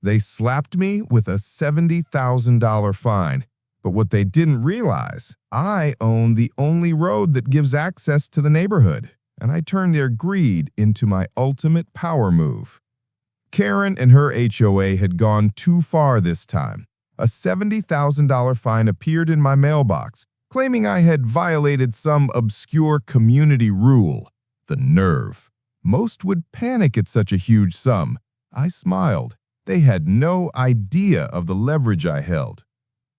They slapped me with a $70,000 fine. But what they didn't realize, I own the only road that gives access to the neighborhood, and I turned their greed into my ultimate power move. Karen and her HOA had gone too far this time. A $70,000 fine appeared in my mailbox, claiming I had violated some obscure community rule. The nerve. Most would panic at such a huge sum. I smiled. They had no idea of the leverage I held.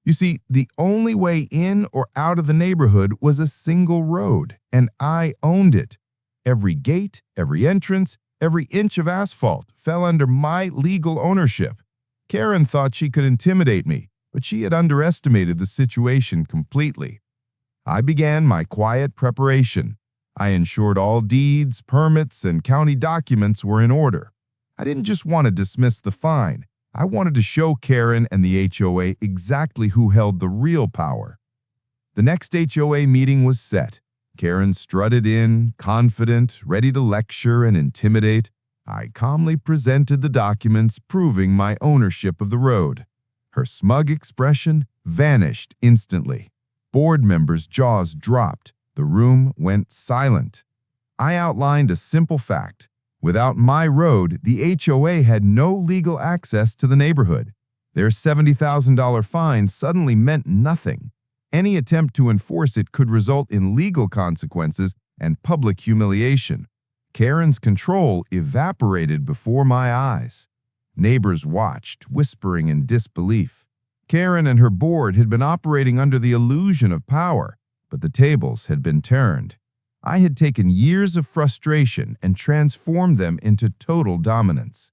You see, the only way in or out of the neighborhood was a single road, and I owned it. Every gate, every entrance, every inch of asphalt fell under my legal ownership. Karen thought she could intimidate me, but she had underestimated the situation completely. I began my quiet preparation. I ensured all deeds, permits, and county documents were in order. I didn't just want to dismiss the fine. I wanted to show Karen and the HOA exactly who held the real power. The next HOA meeting was set. Karen strutted in, confident, ready to lecture and intimidate. I calmly presented the documents proving my ownership of the road. Her smug expression vanished instantly. Board members' jaws dropped. The room went silent. I outlined a simple fact. Without my road, the HOA had no legal access to the neighborhood. Their $70,000 fine suddenly meant nothing. Any attempt to enforce it could result in legal consequences and public humiliation. Karen's control evaporated before my eyes. Neighbors watched, whispering in disbelief. Karen and her board had been operating under the illusion of power, but the tables had been turned. I had taken years of frustration and transformed them into total dominance.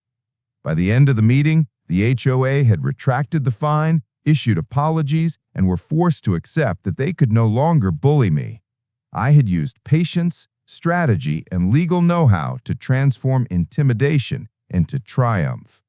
By the end of the meeting, the HOA had retracted the fine, issued apologies, and were forced to accept that they could no longer bully me. I had used patience, strategy, and legal know-how to transform intimidation into triumph.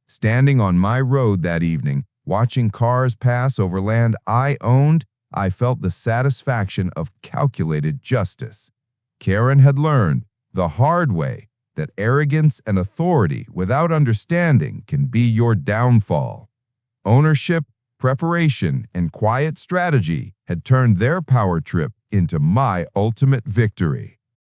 Standing on my road that evening, watching cars pass over land I owned, I felt the satisfaction of calculated justice. Karen had learned the hard way that arrogance and authority without understanding can be your downfall. Ownership, preparation, and quiet strategy had turned their power trip into my ultimate victory.